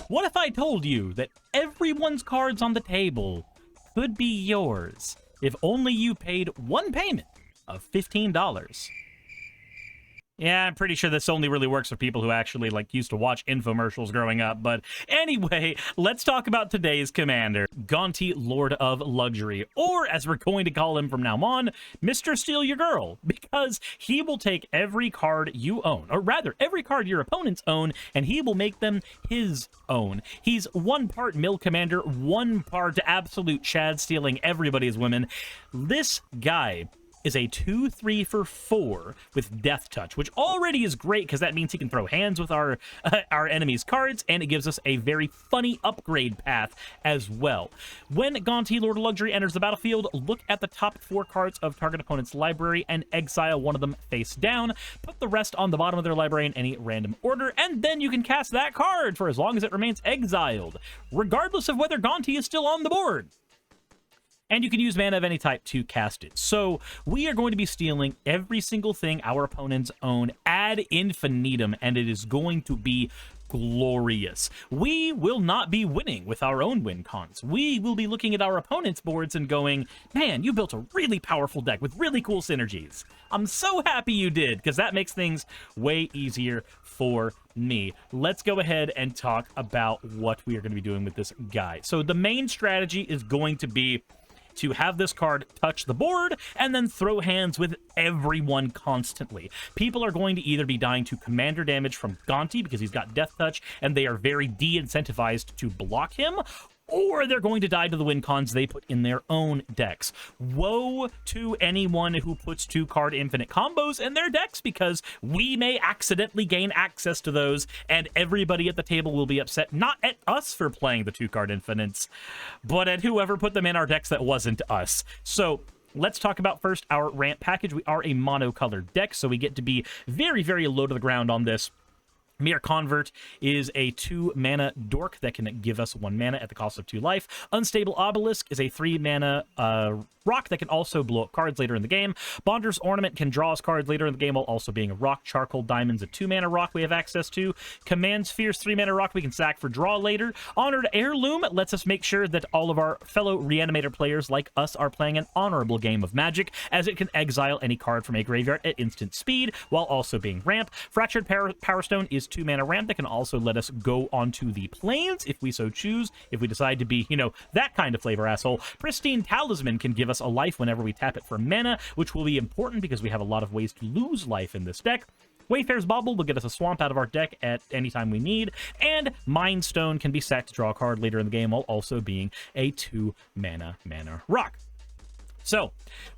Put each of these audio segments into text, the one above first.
What if I told you that everyone's cards on the table could be yours if only you paid one payment of $15? Yeah, I'm pretty sure this only really works for people who actually, used to watch infomercials growing up. But anyway, let's talk about today's commander, Gonti, Lord of Luxury, or as we're going to call him from now on, Mr. Steal Your Girl, because he will take every card you own, or rather, every card your opponents own, and he will make them his own. He's one part mill commander, one part absolute Chad stealing everybody's women. This guy is a 2/3 for 4 with Death Touch, which already is great because that means he can throw hands with our enemy's cards, and it gives us a very funny upgrade path as well. When Gonti, Lord of Luxury, enters the battlefield, look at the top 4 cards of target opponent's library and exile one of them face down. Put the rest on the bottom of their library in any random order, and then you can cast that card for as long as it remains exiled, regardless of whether Gonti is still on the board. And you can use mana of any type to cast it. So we are going to be stealing every single thing our opponents own ad infinitum, and it is going to be glorious. We will not be winning with our own win cons. We will be looking at our opponent's boards and going, man, you built a really powerful deck with really cool synergies. I'm so happy you did, because that makes things way easier for me. Let's go ahead and talk about what we are going to be doing with this guy. So the main strategy is going to be to have this card touch the board and then throw hands with everyone constantly. People are going to either be dying to commander damage from Gonti because he's got Death Touch and they are very de-incentivized to block him, or they're going to die to the win cons they put in their own decks. Woe to anyone who puts 2-card infinite combos in their decks, because we may accidentally gain access to those, and everybody at the table will be upset, not at us for playing the 2-card infinites, but at whoever put them in our decks that wasn't us. So let's talk about first our Rant Package. We are a monocolored deck, so we get to be very, very low to the ground on this. Mere Convert is a 2-mana dork that can give us 1 mana at the cost of 2 life. Unstable Obelisk is a 3-mana rock that can also blow up cards later in the game. Bonder's Ornament can draw us cards later in the game while also being a rock. Charcoal Diamond's a 2-mana rock we have access to. Command Sphere's 3-mana rock we can sack for draw later. Honored Heirloom lets us make sure that all of our fellow Reanimator players like us are playing an honorable game of Magic, as it can exile any card from a graveyard at instant speed while also being ramp. Fractured Power Stone is 2-mana ramp that can also let us go onto the plains if we so choose, if we decide to be, that kind of flavor asshole. Pristine Talisman can give us a life whenever we tap it for mana, which will be important because we have a lot of ways to lose life in this deck. Wayfarer's Bauble will get us a swamp out of our deck at any time we need, and Mind Stone can be sacked to draw a card later in the game while also being a 2-mana rock. So,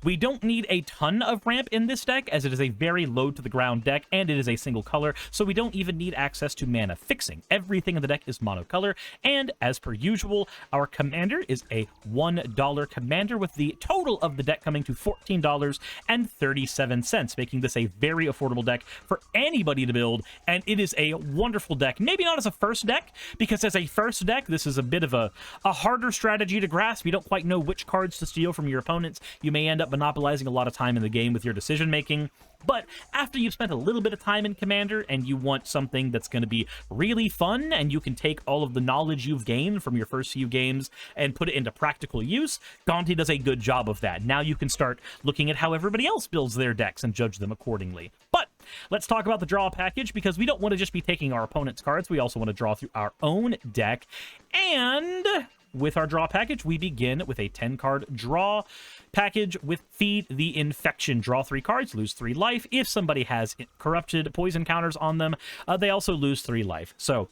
we don't need a ton of ramp in this deck, as it is a very low-to-the-ground deck, and it is a single color, so we don't even need access to mana fixing. Everything in the deck is monocolor, and as per usual, our commander is a $1 commander, with the total of the deck coming to $14.37, making this a very affordable deck for anybody to build, and it is a wonderful deck. Maybe not as a first deck, because as a first deck, this is a bit of a harder strategy to grasp. You don't quite know which cards to steal from your opponents. You may end up monopolizing a lot of time in the game with your decision making, but after you've spent a little bit of time in Commander and you want something that's going to be really fun and you can take all of the knowledge you've gained from your first few games and put it into practical use, Gonti does a good job of that. Now you can start looking at how everybody else builds their decks and judge them accordingly. But let's talk about the draw package, because we don't want to just be taking our opponent's cards. We also want to draw through our own deck, and with our draw package, we begin with a 10-card draw package with Feed the Infection. Draw 3 cards, lose 3 life. If somebody has corrupted poison counters on them, they also lose 3 life. So,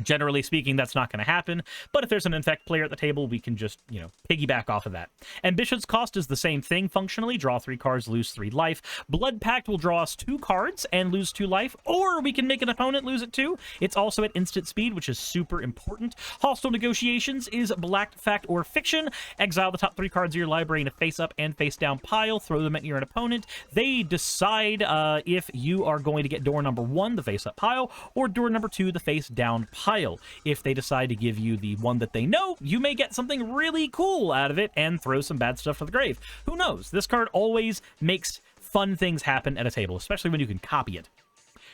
generally speaking, that's not going to happen, but if there's an infect player at the table, we can just, piggyback off of that. Ambition's cost is the same thing functionally. Draw 3 cards, lose 3 life. Blood Pact will draw us 2 cards and lose 2 life, or we can make an opponent lose it too. It's also at instant speed, which is super important. Hostile Negotiations is Black Fact or Fiction. Exile the top 3 cards of your library in a face-up and face-down pile. Throw them at your opponent. They decide if you are going to get door number 1, the face-up pile, or door number 2, the face-down pile. If they decide to give you the one that they know, you may get something really cool out of it and throw some bad stuff to the grave. Who knows? This card always makes fun things happen at a table, especially when you can copy it.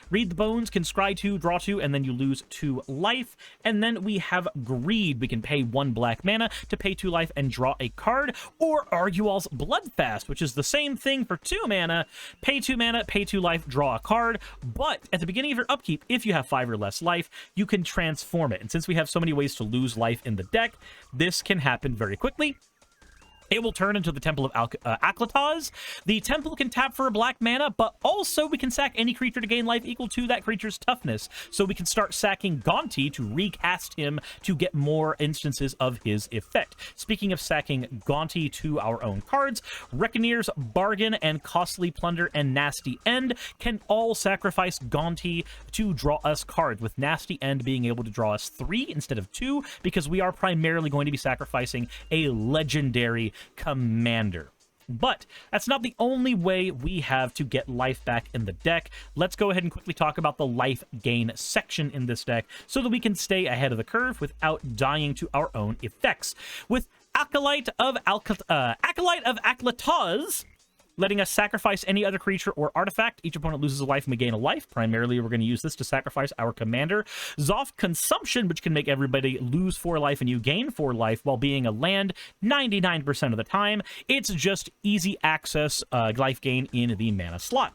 Read the Bones can scry 2, draw 2, and then you lose 2 life. And then we have Greed. We can pay 1 black mana to pay 2 life and draw a card. Or Argual's Bloodfast, which is the same thing for 2 mana. Pay 2 mana, pay 2 life, draw a card. But at the beginning of your upkeep, if you have 5 or less life, you can transform it. And since we have so many ways to lose life in the deck, this can happen very quickly. It will turn into the Temple of Aklataz. The temple can tap for a black mana, but also we can sack any creature to gain life equal to that creature's toughness. So we can start sacking Gonti to recast him to get more instances of his effect. Speaking of sacking Gonti to our own cards, Reckoneer's Bargain and Costly Plunder and Nasty End can all sacrifice Gonti to draw us cards, with Nasty End being able to draw us 3 instead of 2, because we are primarily going to be sacrificing a legendary commander. But that's not the only way we have to get life back in the deck. Let's go ahead and quickly talk about the life gain section in this deck so that we can stay ahead of the curve without dying to our own effects. With Acolyte of Aklataz, letting us sacrifice any other creature or artifact. Each opponent loses a life and we gain a life. Primarily, we're going to use this to sacrifice our commander. Zoff Consumption, which can make everybody lose 4 life and you gain 4 life while being a land 99% of the time. It's just easy access life gain in the mana slot.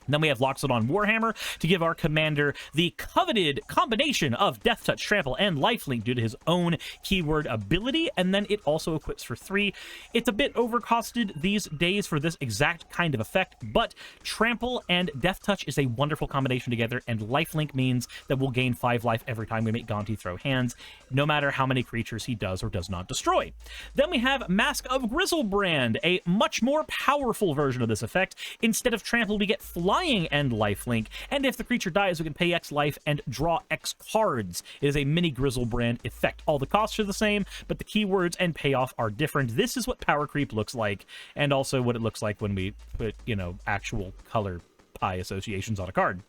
Then we have Loxodon Warhammer to give our commander the coveted combination of Death Touch, Trample, and Lifelink due to his own keyword ability, and then it also equips for 3. It's a bit overcosted these days for this exact kind of effect, but Trample and Death Touch is a wonderful combination together, and Lifelink means that we'll gain 5 life every time we make Gonti throw hands, no matter how many creatures he does or does not destroy. Then we have Mask of Grizzlebrand, a much more powerful version of this effect. Instead of Trample, we get Flying and Lifelink, and if the creature dies, we can pay X life and draw X cards. It is a mini Grizzlebrand effect. All the costs are the same, but the keywords and payoff are different. This is what power creep looks like, and also what it looks like when we put, actual color pie associations on a card.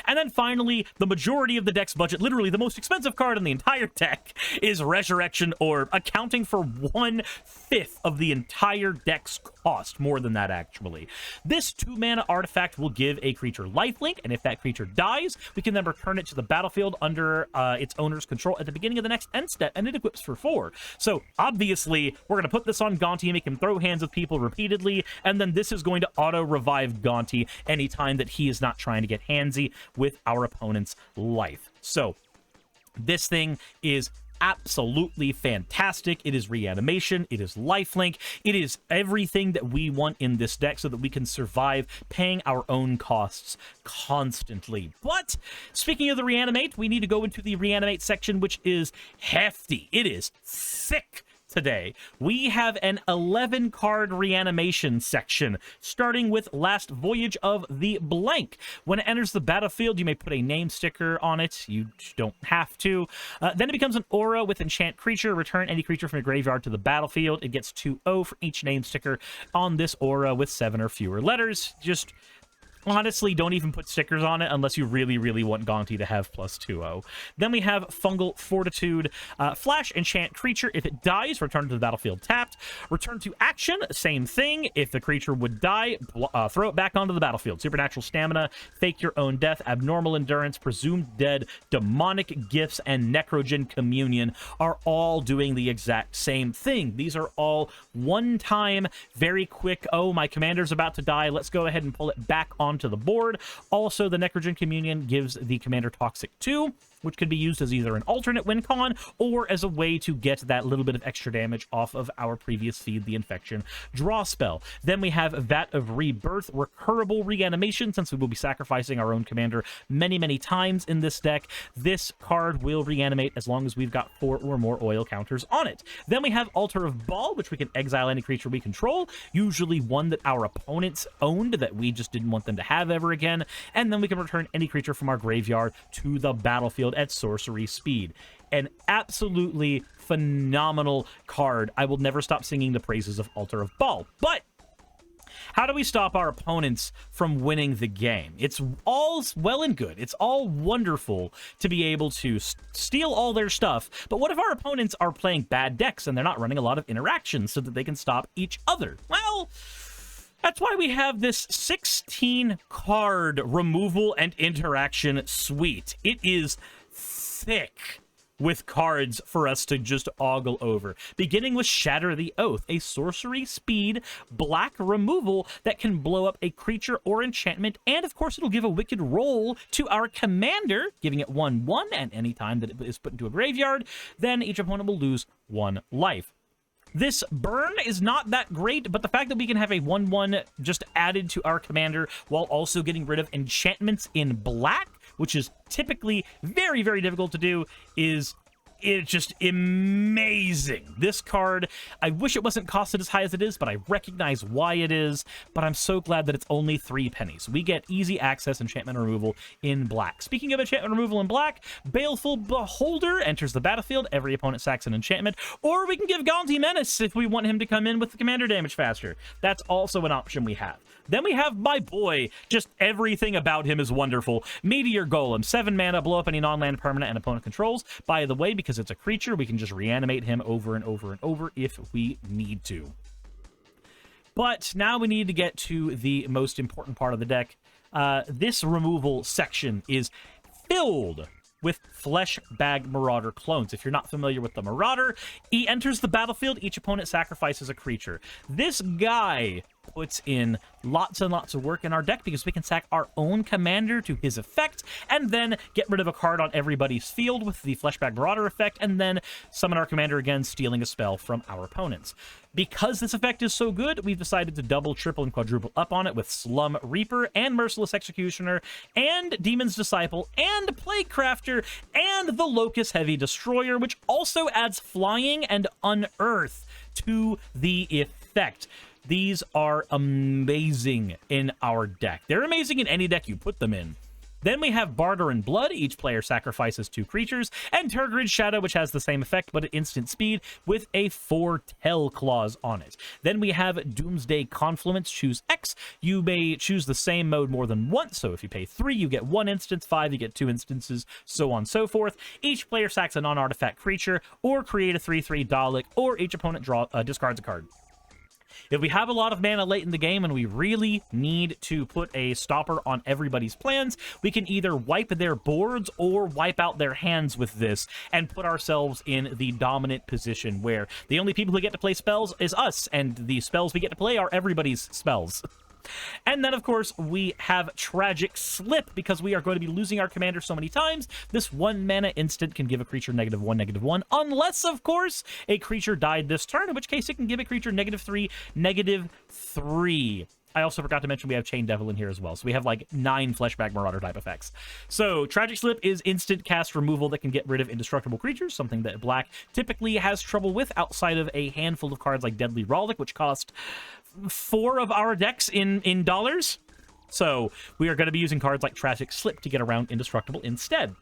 And then finally, the majority of the deck's budget, literally the most expensive card in the entire deck, is Resurrection Orb, accounting for 1/5 of the entire deck's cost. More than that, actually. This 2-mana artifact will give a creature lifelink, and if that creature dies, we can then return it to the battlefield under its owner's control at the beginning of the next end step, and it equips for 4. So, obviously, we're going to put this on Gonti and make him throw hands with people repeatedly, and then this is going to auto-revive Gonti anytime that he is not trying to get handsy with our opponent's life. So this thing is absolutely fantastic. It is reanimation, it is lifelink, it is everything that we want in this deck so that we can survive paying our own costs constantly. But speaking of the reanimate, we need to go into the reanimate section, which is hefty. It is thick. Today, we have an 11-card reanimation section, starting with Last Voyage of the Blank. When it enters the battlefield, you may put a name sticker on it. You don't have to. Then it becomes an aura with enchant creature. Return any creature from your graveyard to the battlefield. It gets 2/0 for each name sticker on this aura with 7 or fewer letters. Just honestly, don't even put stickers on it unless you really, really want Gonti to have +2/0. Then we have Fungal Fortitude. Flash enchant creature. If it dies, return to the battlefield tapped. Return to action. Same thing. If the creature would die, throw it back onto the battlefield. Supernatural Stamina. Fake your own death. Abnormal Endurance. Presumed Dead. Demonic Gifts. And Necrogen Communion are all doing the exact same thing. These are all one-time, very quick, oh, my commander's about to die. Let's go ahead and pull it back onto the board. Also, the Necrogen Communion gives the commander Toxic 2, which could be used as either an alternate win con or as a way to get that little bit of extra damage off of our previous Feed the Infection draw spell. Then we have Vat of Rebirth, recurable reanimation, since we will be sacrificing our own commander many, many times in this deck. This card will reanimate as long as we've got 4 or more oil counters on it. Then we have Altar of Baal, which we can exile any creature we control, usually one that our opponents owned that we just didn't want them to have ever again. And then we can return any creature from our graveyard to the battlefield at sorcery speed. An absolutely phenomenal card. I will never stop singing the praises of Altar of Baal. But how do we stop our opponents from winning the game? It's all well and good. It's all wonderful to be able to steal all their stuff. But what if our opponents are playing bad decks and they're not running a lot of interactions so that they can stop each other? Well, That's why we have this 16 card removal and interaction suite. It is thick with cards for us to just ogle over. Beginning with Shatter the Oath, a sorcery speed black removal that can blow up a creature or enchantment, and of course it'll give a wicked roll to our commander, giving it 1/1, and any time that it is put into a graveyard, then each opponent will lose 1 life. This burn is not that great, but the fact that we can have a 1/1 just added to our commander while also getting rid of enchantments in black, which is typically very, very difficult to do, it's just amazing. This card, I wish it wasn't costed as high as it is, but I recognize why it is, but I'm so glad that it's only 3 pennies. We get easy access enchantment removal in black. Speaking of enchantment removal in black, Baleful Beholder enters the battlefield. Every opponent sacks an enchantment, or we can give Gaunty Menace if we want him to come in with the commander damage faster. That's also an option we have. Then we have my boy. Just everything about him is wonderful. Meteor Golem, 7 mana, blow up any non-land permanent and opponent controls. By the way, because it's a creature, we can just reanimate him over and over and over if we need to. But now we need to get to the most important part of the deck. This removal section is filled with Flesh Bag Marauder clones. If you're not familiar with the Marauder, he enters the battlefield, each opponent sacrifices a creature. This guy puts in lots and lots of work in our deck because we can sack our own commander to his effect and then get rid of a card on everybody's field with the Fleshbag Marauder effect and then summon our commander again, stealing a spell from our opponents. Because this effect is so good, we've decided to double, triple, and quadruple up on it with Slum Reaper and Merciless Executioner and Demon's Disciple and Plaguecrafter and the Locust Heavy Destroyer, which also adds flying and unearth to the effect. These are amazing in our deck. They're amazing in any deck you put them in. Then we have Barter and Blood. Each player sacrifices 2 creatures. And Tergrid Shadow, which has the same effect, but at instant speed with a Foretell clause on it. Then we have Doomsday Confluence. Choose X. You may choose the same mode more than once. So if you pay 3, you get 1 instance. 5, you get 2 instances. So on and so forth. Each player sacks a non-artifact creature or create a 3/3 Dalek, or each opponent discards a card. If we have a lot of mana late in the game and we really need to put a stopper on everybody's plans, we can either wipe their boards or wipe out their hands with this and put ourselves in the dominant position where the only people who get to play spells is us, and the spells we get to play are everybody's spells. And then, of course, we have Tragic Slip, because we are going to be losing our commander so many times. This 1 mana instant can give a creature -1/-1, unless, of course, a creature died this turn, in which case it can give a creature -3/-3. I also forgot to mention we have Chain Devil in here as well, so we have like 9 Fleshbag Marauder type effects. So Tragic Slip is instant cast removal that can get rid of indestructible creatures, something that black typically has trouble with outside of a handful of cards like Deadly Rollick, which cost 4 of our decks in dollars. So we are going to be using cards like Tragic Slip to get around indestructible instead.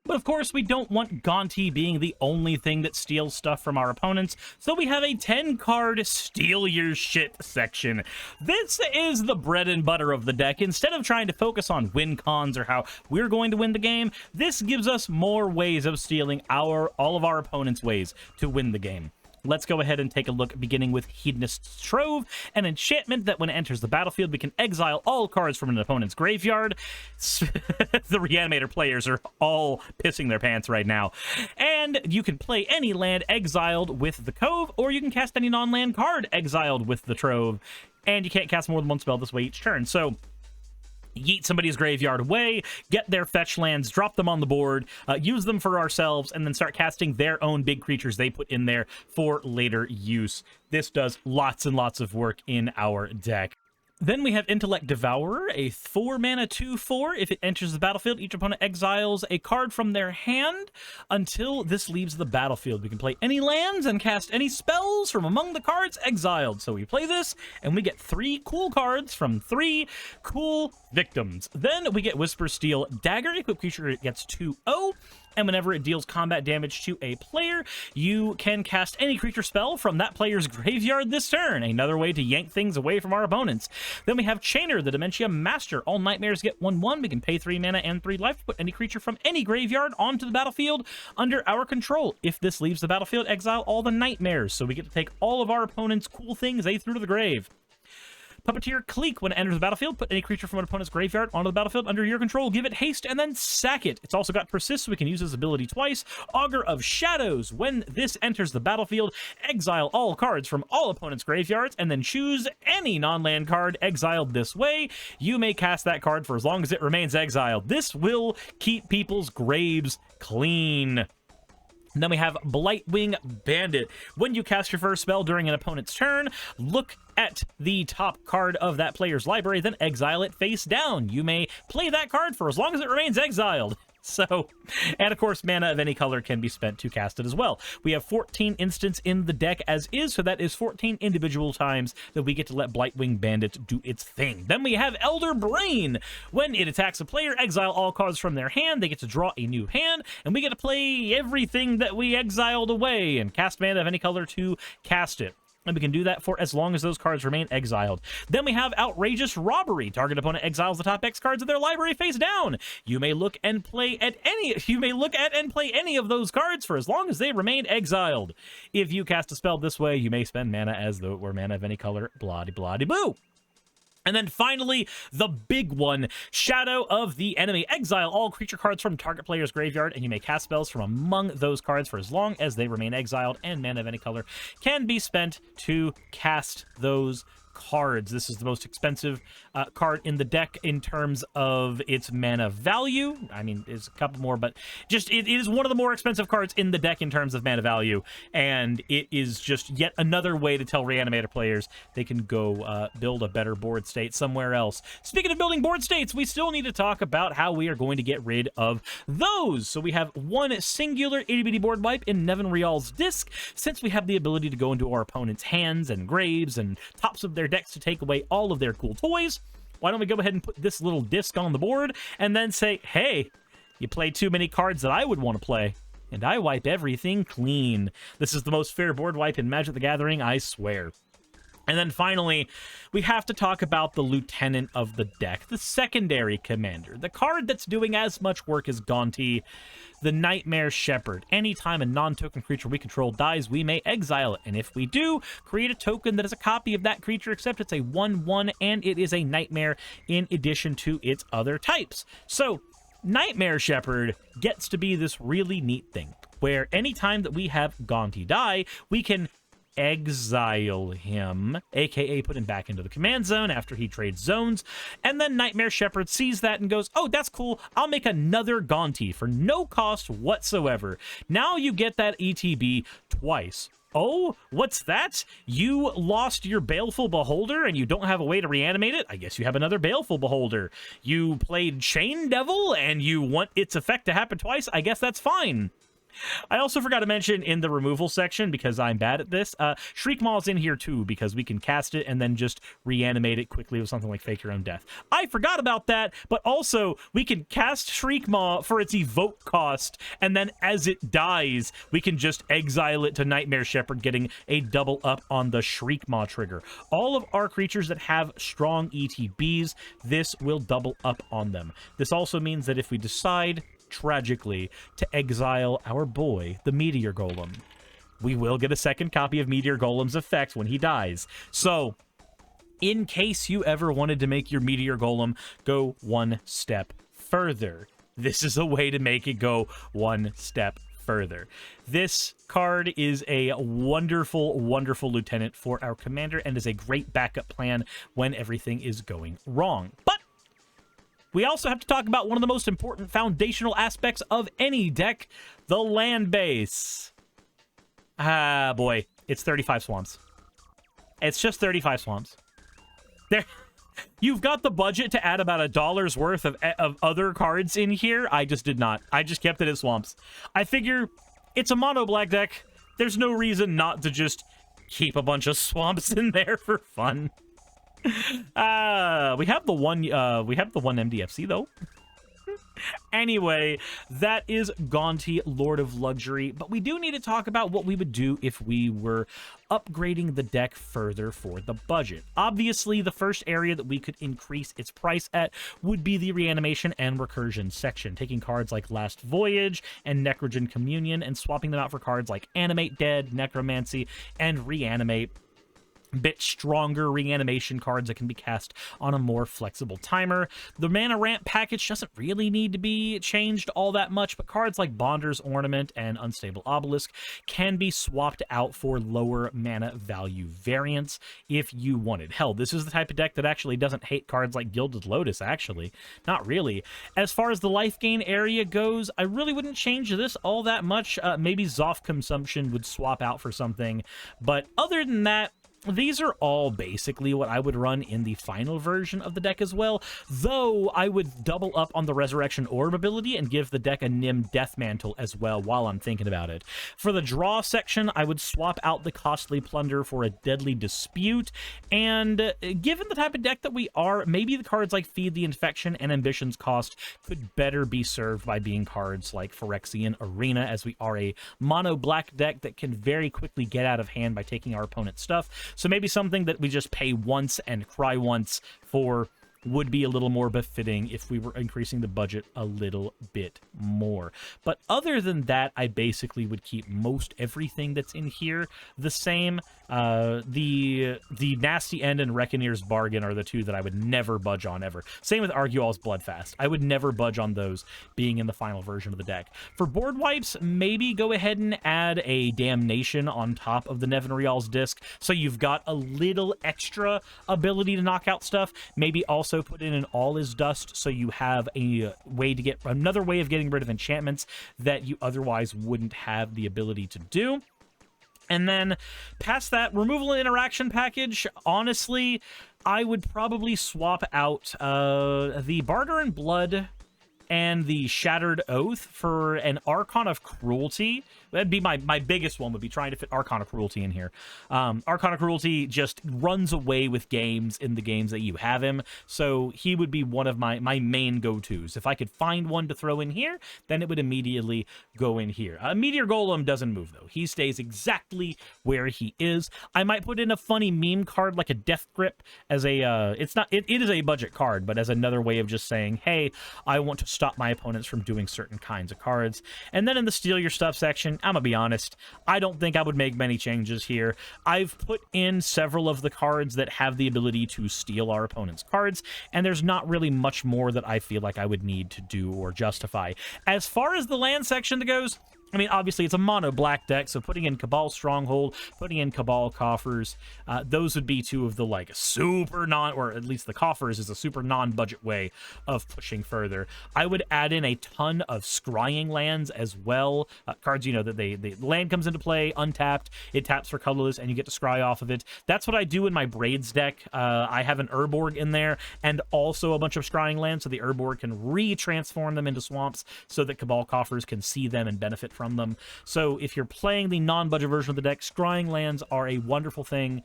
But of course, we don't want Gaunty being the only thing that steals stuff from our opponents, so we have a 10-card Steal Your Shit section. This is the bread and butter of the deck. Instead of trying to focus on win cons or how we're going to win the game, this gives us more ways of stealing all of our opponents' ways to win the game. Let's go ahead and take a look, beginning with Hedonist's Trove, an enchantment that when it enters the battlefield, we can exile all cards from an opponent's graveyard. The Reanimator players are all pissing their pants right now. And you can play any land exiled with the Cove, or you can cast any non-land card exiled with the Trove. And you can't cast more than 1 spell this way each turn. So yeet somebody's graveyard away, get their fetch lands, drop them on the board, use them for ourselves, and then start casting their own big creatures they put in there for later use. This does lots and lots of work in our deck. Then we have Intellect Devourer, a 4-mana 2/4. If it enters the battlefield, each opponent exiles a card from their hand until this leaves the battlefield. We can play any lands and cast any spells from among the cards exiled. So we play this, and we get 3 cool cards from 3 cool victims. Then we get Whisper Steel Dagger. Equip creature gets 2/0. And whenever it deals combat damage to a player, you can cast any creature spell from that player's graveyard this turn. Another way to yank things away from our opponents. Then we have Chainer, the Dementia Master. All nightmares get 1/1. We can pay 3 mana and 3 life to put any creature from any graveyard onto the battlefield under our control. If this leaves the battlefield, exile all the nightmares. So we get to take all of our opponents' cool things they threw to the grave. Puppeteer Clique. When it enters the battlefield, put any creature from an opponent's graveyard onto the battlefield under your control, give it haste, and then sack it. It's also got Persist, so we can use this ability twice. Augur of Shadows. When this enters the battlefield, exile all cards from all opponents' graveyards, and then choose any non-land card exiled this way. You may cast that card for as long as it remains exiled. This will keep people's graves clean. And then we have Blightwing Bandit. When you cast your first spell during an opponent's turn, look at the top card of that player's library, then exile it face down. You may play that card for as long as it remains exiled. So, and of course, mana of any color can be spent to cast it as well. We have 14 instants in the deck as is, so that is 14 individual times that we get to let Blightwing Bandit do its thing. Then we have Elder Brain. When it attacks a player, exile all cards from their hand. They get to draw a new hand, and we get to play everything that we exiled away and cast mana of any color to cast it. And we can do that for as long as those cards remain exiled. Then we have Outrageous Robbery. Target opponent exiles the top X cards of their library face down. You may look and play at any of those cards for as long as they remain exiled. If you cast a spell this way, you may spend mana as though it were mana of any color. Blah-de-blah-de-boo. And then finally, the big one, Shadow of the Enemy. Exile all creature cards from target player's graveyard, and you may cast spells from among those cards for as long as they remain exiled, and mana of any color can be spent to cast those cards. This is the most expensive card in the deck in terms of its mana value. I mean, there's a couple more, but just it is one of the more expensive cards in the deck in terms of mana value, and it is just yet another way to tell Reanimator players they can go build a better board state somewhere else. Speaking of building board states, we still need to talk about how we are going to get rid of those. So we have one singular itty-bitty board wipe in Nevin Rial's Disc. Since we have the ability to go into our opponent's hands and graves and tops of their decks to take away all of their cool toys, why don't we go ahead and put this little disc on the board and then say, hey, you play too many cards that I would want to play, and I wipe everything clean. This is the most fair board wipe in Magic the Gathering, I swear. And then finally, we have to talk about the lieutenant of the deck, the secondary commander, the card that's doing as much work as Gonti, the Nightmare Shepherd. Anytime a non-token creature we control dies, we may exile it. And if we do, create a token that is a copy of that creature, except it's a 1/1, and it is a nightmare in addition to its other types. So, Nightmare Shepherd gets to be this really neat thing, where anytime that we have Gonti die, we can exile him, aka put him back into the command zone after he trades zones, and then Nightmare Shepherd sees that and goes, oh, that's cool, I'll make another Gonti for no cost whatsoever. Now you get that ETB twice. Oh, what's that? You lost your Baleful Beholder and you don't have a way to reanimate it? I guess you have another Baleful Beholder. You played Chain Devil and you want its effect to happen twice? I guess that's fine. I also forgot to mention in the removal section, because I'm bad at this, Shriekmaw's in here too, because we can cast it and then just reanimate it quickly with something like Fake Your Own Death. I forgot about that, but also we can cast Shriekmaw for its evoke cost, and then as it dies, we can just exile it to Nightmare Shepherd, getting a double up on the Shriekmaw trigger. All of our creatures that have strong ETBs, this will double up on them. This also means that if we decide tragically to exile our boy, the Meteor Golem, we will get a second copy of Meteor Golem's effect when he dies. So, in case you ever wanted to make your Meteor Golem go one step further, this is a way to make it go one step further. This card is a wonderful, wonderful lieutenant for our commander and is a great backup plan when everything is going wrong. But we also have to talk about one of the most important foundational aspects of any deck, the land base. Ah, boy. It's 35 swamps. It's just 35 swamps. There, you've got the budget to add about $1 worth of other cards in here. I just did not. I just kept it as swamps. I figure it's a mono black deck. There's no reason not to just keep a bunch of swamps in there for fun. We have the one MDFC though. Anyway, that is Gonti, Lord of Luxury, but we do need to talk about what we would do if we were upgrading the deck further for the budget. Obviously, the first area that we could increase its price at would be the Reanimation and Recursion section, taking cards like Last Voyage and Necrogen Communion and swapping them out for cards like Animate Dead, Necromancy, and Reanimate. bit stronger reanimation cards that can be cast on a more flexible timer. The mana Rant Package doesn't really need to be changed all that much, but cards like Bonder's Ornament and Unstable Obelisk can be swapped out for lower mana value variants if you wanted. Hell, this is the type of deck that actually doesn't hate cards like Gilded Lotus, actually. Not really. As far as the life gain area goes, I really wouldn't change this all that much. Maybe Zoff Consumption would swap out for something, but other than that, these are all basically what I would run in the final version of the deck as well, though I would double up on the Resurrection Orb ability and give the deck a Nim Death Mantle as well while I'm thinking about it. For the draw section, I would swap out the Costly Plunder for a Deadly Dispute, and given the type of deck that we are, maybe the cards like Feed the Infection and Ambition's Cost could better be served by being cards like Phyrexian Arena, as we are a mono-black deck that can very quickly get out of hand by taking our opponent's stuff. So maybe something that we just pay once and cry once for would be a little more befitting if we were increasing the budget a little bit more. But other than that, I basically would keep most everything that's in here the same. The Nasty End and Reckoneer's Bargain are the two that I would never budge on ever. Same with Argual's Bloodfast. I would never budge on those being in the final version of the deck. For board wipes, maybe go ahead and add a Damnation on top of the Nevin Real's disc, so you've got a little extra ability to knock out stuff. Maybe also put in an All Is Dust, so you have a way to get another way of getting rid of enchantments that you otherwise wouldn't have the ability to do. And then past that, Removal and Interaction Package, honestly, I would probably swap out the Barter and Blood and the Shattered Oath for an Archon of Cruelty. That'd be my biggest one, would be trying to fit Archon of Cruelty in here. Archon of Cruelty just runs away with games in the games that you have him, so he would be one of my main go-tos. If I could find one to throw in here, then it would immediately go in here. Meteor Golem doesn't move, though. He stays exactly where he is. I might put in a funny meme card like a Death Grip as a, it is a budget card, but as another way of just saying, hey, I want to stop my opponents from doing certain kinds of cards. And then in the Steal Your Stuff section, I'm gonna be honest, I don't think I would make many changes here. I've put in several of the cards that have the ability to steal our opponent's cards, and there's not really much more that I feel like I would need to do or justify. As far as the land section goes, I mean, obviously, it's a mono-black deck, so putting in Cabal Stronghold, putting in Cabal Coffers, those would be two of the, like, super or at least the Coffers is a super non-budget way of pushing further. I would add in a ton of Scrying lands as well. Cards, you know, that the land comes into play, untapped, it taps for colorless, and you get to scry off of it. That's what I do in my Braids deck. I have an Urborg in there, and also a bunch of Scrying lands, so the Urborg can re-transform them into swamps, so that Cabal Coffers can see them and benefit from them. So if you're playing the non-budget version of the deck, Scrying lands are a wonderful thing.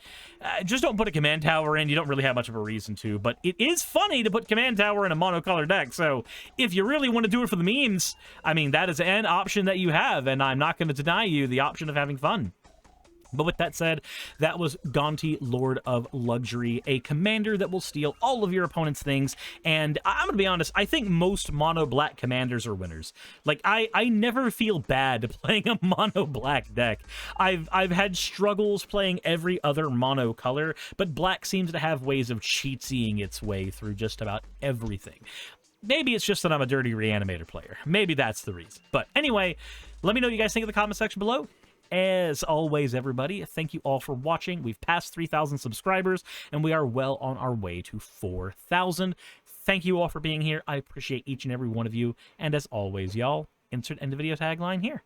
Just don't put a Command Tower in. You don't really have much of a reason to, but it is funny to put Command Tower in a monocolor deck, so if you really want to do it for the memes, I mean, that is an option that you have, and I'm not going to deny you the option of having fun. But with that said, that was Gonti, Lord of Luxury, a commander that will steal all of your opponent's things. And I'm going to be honest, I think most mono-black commanders are winners. Like, I never feel bad playing a mono-black deck. I've had struggles playing every other mono color, but black seems to have ways of cheat-seeing its way through just about everything. Maybe it's just that I'm a dirty Reanimator player. Maybe that's the reason. But anyway, let me know what you guys think in the comment section below. As always, everybody, thank you all for watching. We've passed 3,000 subscribers, and we are well on our way to 4,000. Thank you all for being here. I appreciate each and every one of you. And as always, y'all, insert end of video tagline here.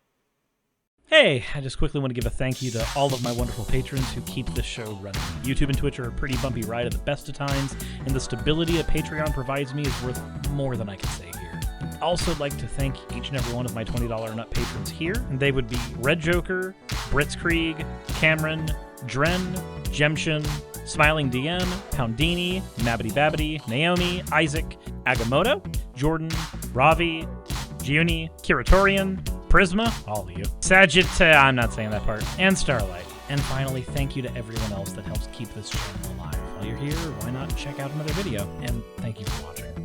Hey, I just quickly want to give a thank you to all of my wonderful patrons who keep this show running. YouTube and Twitch are a pretty bumpy ride at the best of times, and the stability that Patreon provides me is worth more than I can say here. I'd also like to thank each and every one of my $20 and up patrons here. And they would be Red Joker, Blitzkrieg, Cameron, Dren, Jemshin, Smiling DM, Poundini, Nabbity Babbity, Naomi, Isaac, Agamotto, Jordan, Ravi, Giuni, Kiratorian, Prisma, all of you, Sagitt, I'm not saying that part, and Starlight. And finally, thank you to everyone else that helps keep this channel alive. While you're here, why not check out another video? And thank you for watching.